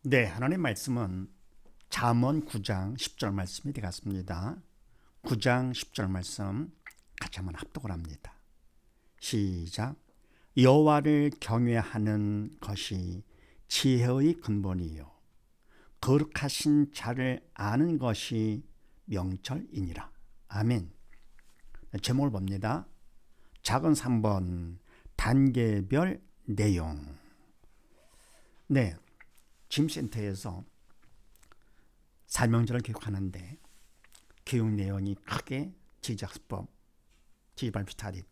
네, 하나님 말씀은 잠언 9장 10절 말씀이 되겠습니다. 9장 10절 말씀 같이 한번 합독을 합니다. 시작. 여호와를 경외하는 것이 지혜의 근본이요 거룩하신 자를 아는 것이 명철이니라. 아멘. 제목을 봅니다. 작은 3번 단계별 내용. 네, 짐센터에서 살명제를 교육하는데 교육 내용이 크게 지지학습법, 지지발표 스타디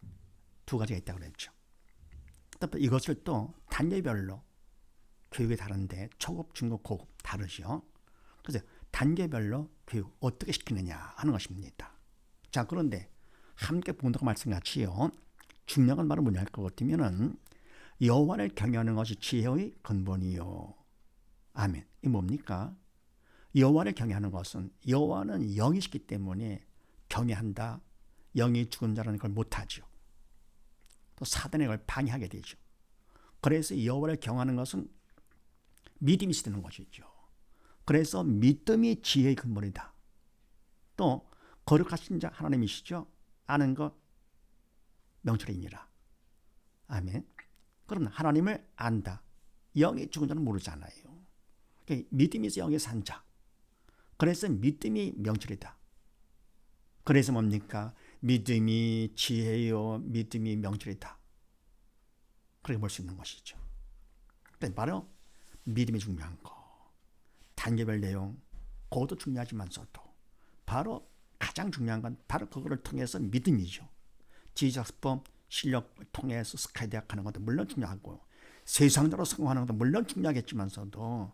두 가지가 있다고 그랬죠. 또 이것을 또 단계별로 교육이 다른데 초급, 중급, 고급 다르죠. 그래서 단계별로 교육 어떻게 시키느냐 하는 것입니다. 자, 그런데 함께 본다고 말씀같이요. 중요한 말은 뭐냐 할 것 같으면은 여호와를 경외하는 것이 지혜의 근본이요. 아멘. 이 뭡니까? 여호와를 경외하는 것은 여호와는 영이시기 때문에 경외한다. 영이 죽은 자라는 걸 못하죠. 또 사단의 걸 방해하게 되죠. 그래서 여호와를 경외하는 것은 믿음이 있어야 되는 것이죠. 그래서 믿음이 지혜의 근본이다. 또 거룩하신 자 하나님이시죠. 아는 것 명철이니라. 아멘. 그럼 하나님을 안다. 영이 죽은 자는 모르잖아요. 그러니까 믿음이 있어 영이 산 자. 그래서 믿음이 명철이다. 그래서 뭡니까? 믿음이 지혜요, 믿음이 명철이다. 그렇게 볼 수 있는 것이죠. 바로 믿음이 중요한 거. 단계별 내용, 그것도 중요하지만서도 바로 가장 중요한 건 바로 그거를 통해서 믿음이죠. 지지학습법, 실력을 통해서 스카이 대학 하는 것도 물론 중요하고 세상적으로 성공하는 것도 물론 중요하겠지만서도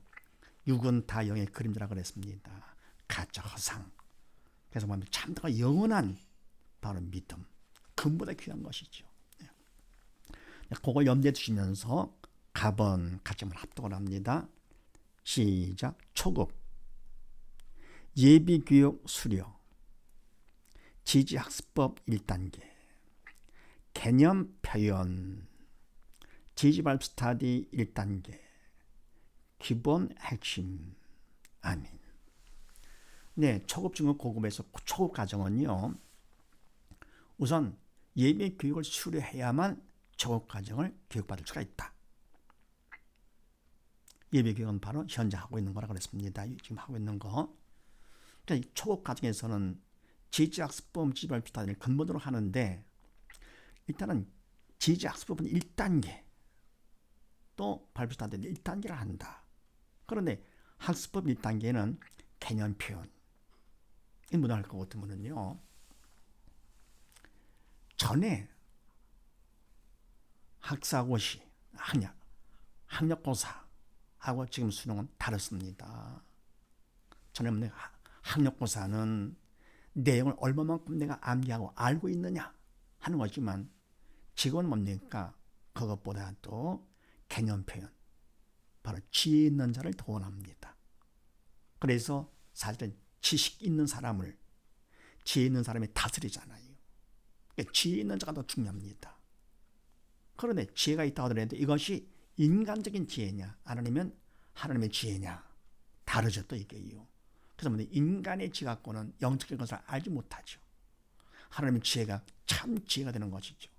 육은 다 영의 그림자라 그랬습니다. 가짜 허상. 그래서 뭡니까? 참다가 영원한 바로 믿음. 금보다 귀한 것이죠. 그걸 염두에 두시면서 가번 같이 한번 합독을 합니다. 시작. 초급 예비교육 수료 지지학습법 1단계 개념 표현 지지발표 스타디 1단계 기본 핵심. 아멘. 네, 초급, 중급, 고급에서 초급 과정은요. 우선 예비 교육을 수료해야만 초급 과정을 교육받을 수가 있다. 예비 교육은 바로 현재 하고 있는 거라 그랬습니다. 지금 하고 있는 거. 그러니까 초급 과정에서는 지지학습법, 지지발표 스타디를 근본으로 하는데 일단은 지지학습법은 1단계 또 발표 스타디는 1단계를 한다. 그런데 학습법 1단계는 개념 표현. 이 뭐라 할 것 같으면요. 전에 학사고시, 학력고사하고 지금 수능은 다릅니다. 전에 학력고사는 내용을 얼마만큼 내가 암기하고 알고 있느냐 하는 거지만 지금은 뭡니까? 그것보다도 개념 표현. 바로 지혜 있는 자를 더 원합니다. 그래서 사실은 지식 있는 사람을 지혜 있는 사람이 다스리잖아요. 그러니까 지혜 있는 자가 더 중요합니다. 그런데 지혜가 있다 하더라도 이것이 인간적인 지혜냐 아니면 하나님의 지혜냐 다르죠 또 이게요. 그래서 인간의 지혜 갖고는 영적인 것을 알지 못하죠. 하나님의 지혜가 참 지혜가 되는 것이죠.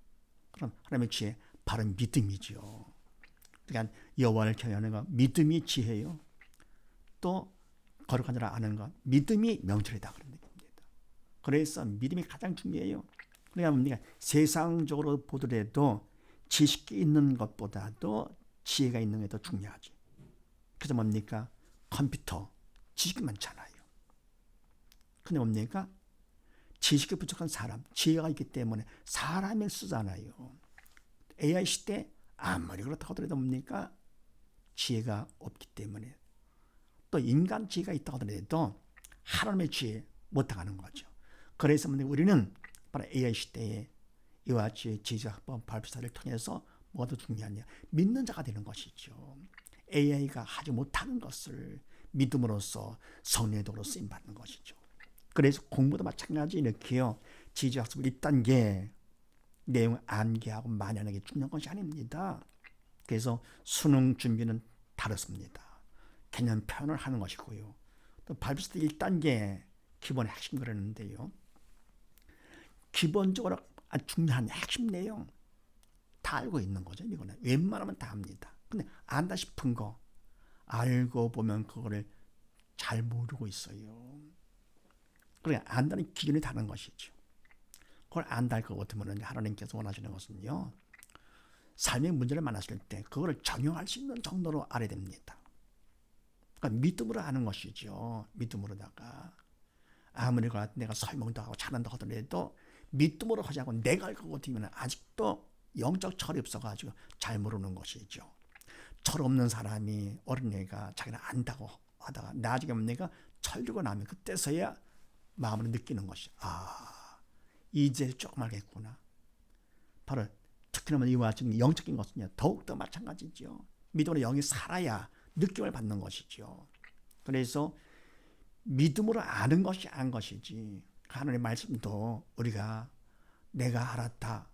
그럼 하나님의 지혜 바로 믿음이죠. 그러니까 여호와를 경외하는 것 믿음이 지혜요. 또 거룩한 자를 아는 것 믿음이 명철이다 그런 얘기입니다. 그래서 믿음이 가장 중요해요. 그러니까 세상적으로 보더라도 지식이 있는 것보다도 지혜가 있는 게 더 중요하지. 그래서 뭡니까? 컴퓨터 지식이 많잖아요. 근데 뭡니까? 지식이 부족한 사람 지혜가 있기 때문에 사람을 쓰잖아요. AI 시대 아무리 그렇다고 하더라도 뭡니까? 지혜가 없기 때문에 또 인간 지혜가 있다고 하더라도 하나님의 지혜 못하는 거죠. 그래서 우리는 바로 AI 시대에 이와 같이 지지학법 발표사를 통해서 뭐가 더 중요하냐? 믿는 자가 되는 것이죠. AI가 하지 못하는 것을 믿음으로써 성령의 도로 쓰임받는 것이죠. 그래서 공부도 마찬가지 이렇게요. 지지학습 1단계 내용 암기하고 만연하게 중요한 것이 아닙니다. 그래서 수능 준비는 다릅니다. 개념 표현을 하는 것이고요. 또 발표스타 1단계 기본 핵심 그랬는데요. 기본적으로 아주 중요한 핵심 내용 다 알고 있는 거죠. 이거는 웬만하면 다 압니다. 근데 안다 싶은 거 알고 보면 그거를 잘 모르고 있어요. 그러니까 안다는 기준이 다른 것이죠. 그걸 안다 할 것 같으면 하나님께서 원하시는 것은요, 삶의 문제를 만났을 때 그거를 적용할 수 있는 정도로 알아야 됩니다. 그러니까 믿음으로 하는 것이죠. 믿음으로다가 아무리 내가 설명도 하고 잘한다 하더라도 믿음으로 하지 않고 내가 할 것 같으면 아직도 영적 철이 없어가지고 잘 모르는 것이죠. 철 없는 사람이 어린애가 자기는 안다고 하다가 나중에 내가 철 들고 나면 그때서야 마음으로 느끼는 것이, 이제 조금 알겠구나. 바로 특히나 이와 같은 영적인 것은요, 더욱더 마찬가지죠. 믿음으로 영이 살아야 느낌을 받는 것이죠. 그래서 믿음으로 아는 것이 안 것이지, 하나님의 말씀도 우리가 내가 알았다,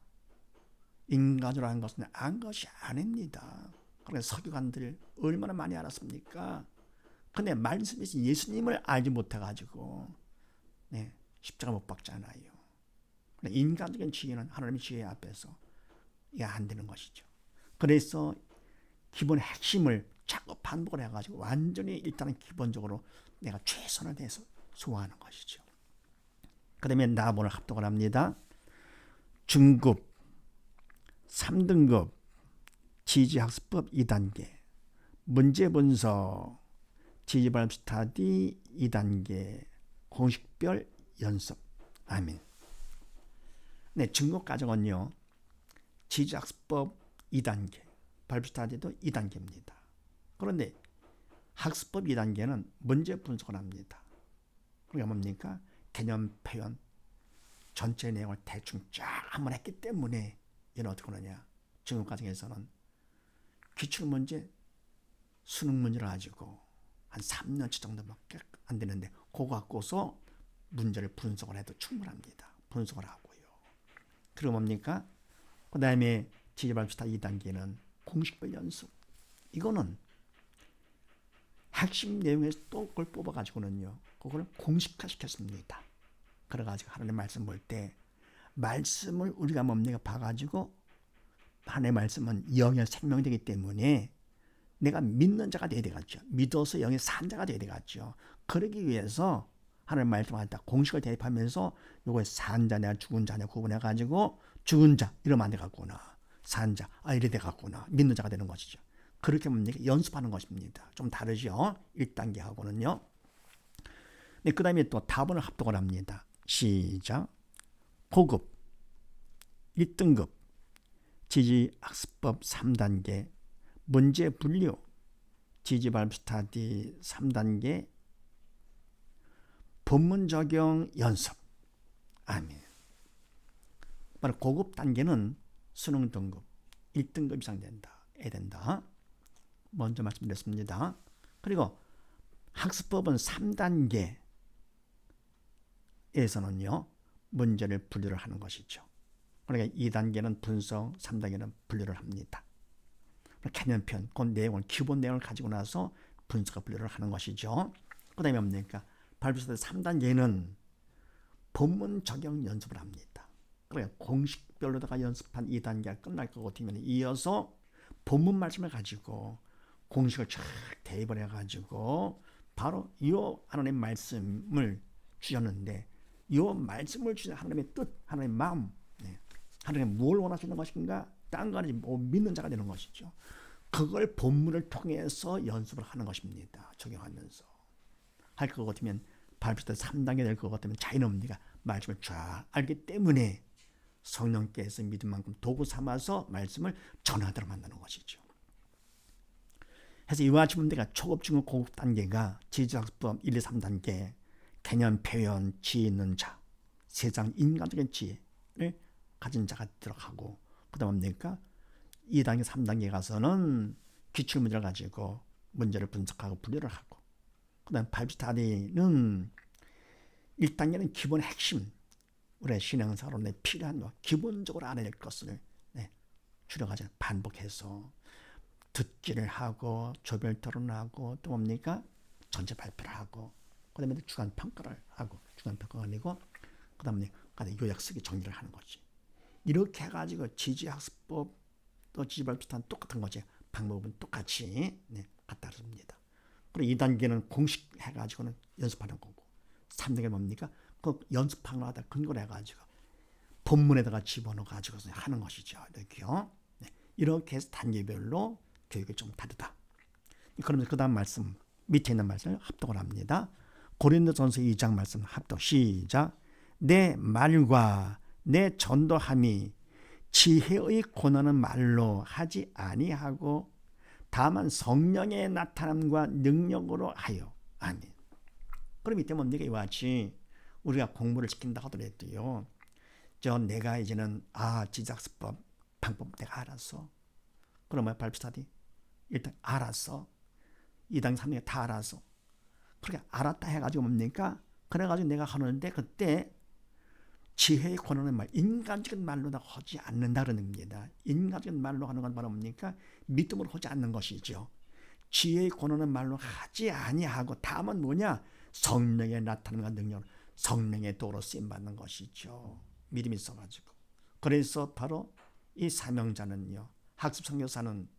인간으로 한 것은 안 것이 아닙니다. 그래서 서기관들 얼마나 많이 알았습니까? 근데 말씀에서 예수님을 알지 못해가지고 십자가 못 박잖아요. 인간적인 지혜는 하나님의 지혜 앞에서 이게 안 되는 것이죠. 그래서 기본 핵심을 자꾸 반복을 해가지고 완전히 일단은 기본적으로 내가 최선을 다해서 소화하는 것이죠. 그 다음에 나본을 합독을 합니다. 중급, 3등급, 지지학습법 2단계, 문제분석, 지지발음 스타디 2단계, 공식별 연습. 아멘. 네, 중급 과정은요, 지지학습법 2단계, 발표 스타디도 2단계입니다. 그런데 학습법 2단계는 문제 분석을 합니다. 그게 뭡니까? 개념 표현, 전체 내용을 대충 쫙 한번 했기 때문에 얘는 어떻게 하느냐? 중급 과정에서는 기출문제, 수능 문제를 가지고 한 3년치 정도밖에 안 되는데 그거 갖고서 문제를 분석을 해도 충분합니다. 분석을 하고요. 그리고 뭡니까? 그 다음에 지지발표 스타 2단계는 공식별 연습. 이거는 핵심 내용에서 또 그걸 뽑아가지고는요, 그거를 공식화 시켰습니다. 그래가지고 하나님 말씀 볼 때 말씀을 우리가 뭡니까 봐가지고 하나님의 말씀은 영의 생명되기 때문에 내가 믿는 자가 되어야 되겠죠. 믿어서 영의 산 자가 되어야 되겠죠. 그러기 위해서 하나님 말씀을 딱 공식을 대입하면서 요거에 산 자냐 죽은 자냐 구분해가지고 죽은 자 이러면 안 되겠구나. 산 자, 이래 되겠구나. 믿는 자가 되는 것이죠. 그렇게 뭡니까? 연습하는 것입니다. 좀 다르죠. 1단계하고는요. 네, 그 다음에 또 답안을 합독을 합니다. 시작. 고급, 1등급, 지지학습법 3단계, 문제 분류, 지지발음 스타디 3단계, 본문 적용 연습. 아멘. 바로 고급 단계는 수능 등급 1등급 이상 해야 된다. 먼저 말씀드렸습니다. 그리고 학습법은 3단계에서는요, 문제를 분류를 하는 것이죠. 그러니까 2단계는 분석, 3단계는 분류를 합니다. 개념편, 그 내용을, 기본 내용을 가지고 나서 분석과 분류를 하는 것이죠. 그 다음에 뭡니까? 발표서 3단계는 본문 적용 연습을 합니다. 그러니까 공식별로다가 연습한 2단계가 끝날 것 같으면 이어서 본문 말씀을 가지고 공식을 쫙 대입을 해가지고 바로 이 하나님의 말씀을 주셨는데 이 말씀을 주신 하나님의 뜻, 하나님의 마음, 하나님이 뭘 원하시는 것인가? 딴 거 아니지 믿는 자가 되는 것이죠. 그걸 본문을 통해서 연습을 하는 것입니다. 적용하면서. 할 것 같으면 발표 때 3단계 될 것 같으면 자기는 네가 말씀을 쫙 알기 때문에 성령께서 믿은 만큼 도구 삼아서 말씀을 전하도록 만드는 것이죠. 그래서 이와 같이 문제가 초급, 중급, 고급 단계가 지지학습법 1, 2, 3단계 개념, 표현, 지혜 있는 자, 세상 인간적인 지혜를 가진 자가 들어가고 그 다음 뭡니까? 2단계, 3단계 가서는 기출문제를 가지고 문제를 분석하고 분류를 하고 그 다음 발표 스타디는 1단계는 기본 핵심 우리의 신앙생활로 필요한 거 기본적으로 알아야 될 것을 추려가지고 반복해서 듣기를 하고 조별 토론하고 또 뭡니까? 전체 발표를 하고 그다음에 주간 평가를 하고 주간 평가가 아니고 그다음에 요약 쓰기 정리를 하는 거지. 이렇게 해가지고 지지학습법 또 지지발 비슷한 똑같은 거지. 방법은 똑같이 갖다 줍니다. 그리고 2단계는 공식 해가지고는 연습하는 거고 3단계는 뭡니까? 그 연습하는 거다 근거를 해가지고 본문에다가 집어넣어가지고 하는 것이죠. 이렇게요. 이렇게 해서 단계별로 교육이 좀 다르다. 그러면 그 다음 말씀 밑에 있는 말씀을 합독을 합니다. 고린도전서 2장 말씀 합독 시작. 내 말과 내 전도함이 지혜의 권하는 말로 하지 아니하고 다만 성령의 나타남과 능력으로 하여. 아멘. 그럼 이때 뭡니까? 이와 같이 우리가 공부를 시킨다 하더라도요. 내가 이제는 지지학습법 방법 내가 알았어. 그러면 발표사디 일단 알았어. 2단 3단 다 알았어. 그렇게 알았다 해가지고 뭡니까? 그래가지고 내가 하는데 그때 지혜의 권하는 말, 인간적인 말로 하지 않는다는 겁니다. 인간적인 말로 하는 건 바로 뭡니까? 믿음으로 하지 않는 것이죠. 지혜의 권하는 말로 하지 아니하고 다만 뭐냐? 성령의 나타남과 능력, 성령의 도로 쓰임 받는 것이죠. 믿음이 있어가지고. 그래서 바로 이 사명자는요, 학습 선교사는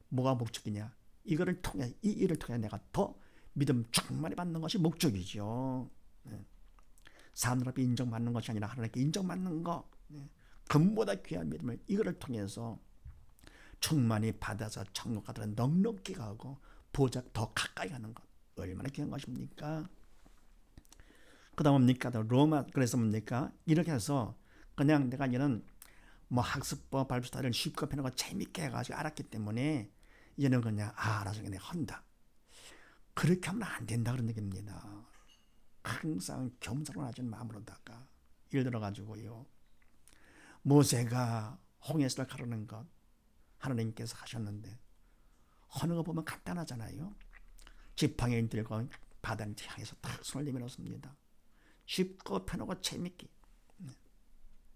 뭐가 목적이냐? 이거를 통해 이 일을 통해 내가 더 믿음 충만히 받는 것이 목적이죠. 사람들 앞에 인정받는 것이 아니라 하나님께 인정받는 것, 금보다 귀한 믿음을 이거를 통해서 충만히 받아서 천국 가도록 넉넉히 가고 보좌 더 가까이 가는 것 얼마나 귀한 것입니까? 그다음 뭡니까? 로마 그래서 뭡니까? 이렇게 해서 그냥 내가 이제는 학습법 발표사를 쉽게 펴는 거 재밌게 해가지고 알았기 때문에 이제는 그냥 알아서 그냥 한다. 그렇게 하면 안 된다 그런 얘기입니다. 항상 겸손하신 마음으로다가 예를 들어가지고요. 모세가 홍해를 가르는 것 하나님께서 하셨는데 하는 거 보면 간단하잖아요. 지팡이를 들고 바다를 향해서 딱 손을 내밀었습니다. 쉽고 편하고 재밌게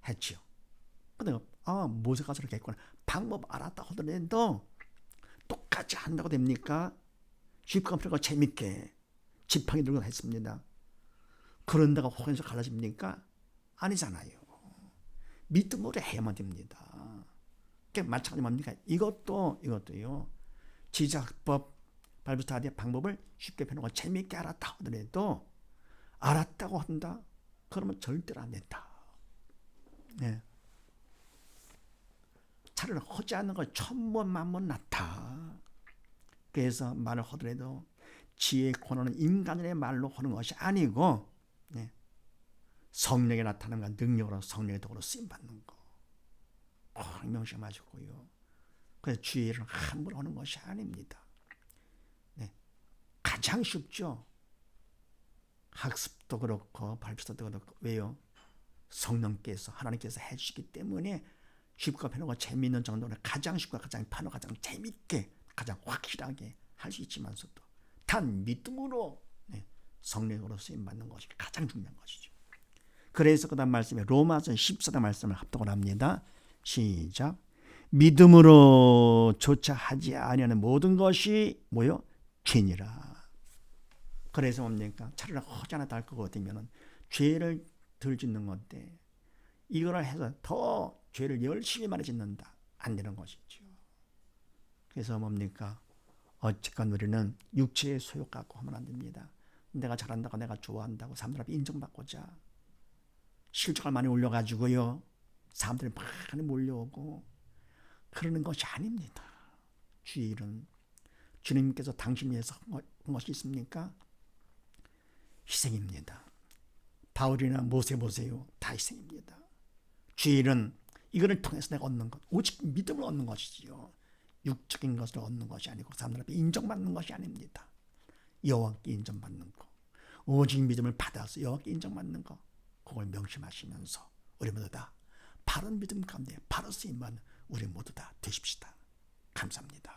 했지요. 근데 모세가 저렇게 했구나. 방법 알았다 하더라도 똑같이 한다고 됩니까? 쉽고 편하고 재밌게 지팡이 들고 했습니다. 그런다고 홍해에서 갈라집니까? 아니잖아요. 믿음으로 해야만 됩니다. 그러니까 마찬가지 뭡니까? 이것도요. 지지학법 발표사의 방법을 쉽게 편하고 재밌게 알았다 하더라도 알았다고 한다? 그러면 절대로 안 된다. 네. 차라리 하지 않는 걸 천번 만번 낫다. 그래서 말을 하더라도 지혜의 권한은 인간의 말로 하는 것이 아니고 성령의 나타남과 능력으로 성령의 도구로 쓰임받는 거 꼭 명심하시고요. 그래서 주의를 함부로 하는 것이 아닙니다. 가장 쉽죠. 학습도 그렇고 발표도 그렇고 왜요? 성령께서 하나님께서 해주시기 때문에 쉽고 편하고 재미있는 정도로 가장 쉽고 가장 편하고 가장 재밌게 가장 확실하게 할 수 있지만서도 단 믿음으로 성령으로 쓰임받는 것이 가장 중요한 것이죠. 그래서 그 다음 말씀에 로마서 14장 말씀을 합독을 합니다. 시작. 믿음으로 조차 하지 아니하는 모든 것이 뭐요? 죄니라. 그래서 뭡니까? 차라리 하지 않았다 할 것 같으면 죄를 덜 짓는 건데 이거를 해서 더 죄를 열심히 많이 짓는다. 안 되는 것이죠. 그래서 뭡니까? 어쨌건 우리는 육체의 소욕 갖고 하면 안 됩니다. 내가 잘한다고 내가 좋아한다고 사람들 앞에 인정받고자 실적을 많이 올려가지고요. 사람들이 많이 몰려오고 그러는 것이 아닙니다. 주일은 주님께서 당신 위해서 한 것이 있습니까? 희생입니다. 바울이나 모세 보세요. 다 희생입니다. 주일은 이거를 통해서 내가 얻는 것, 오직 믿음을 얻는 것이지요. 육적인 것을 얻는 것이 아니고 사람들 앞에 인정받는 것이 아닙니다. 여호와께 인정받는 것, 오직 믿음을 받아서 여호와께 인정받는 것, 그걸 명심하시면서 우리 모두 다 바른 믿음 가운데 바로 쓰임받는 우리 모두 다 되십시다. 감사합니다.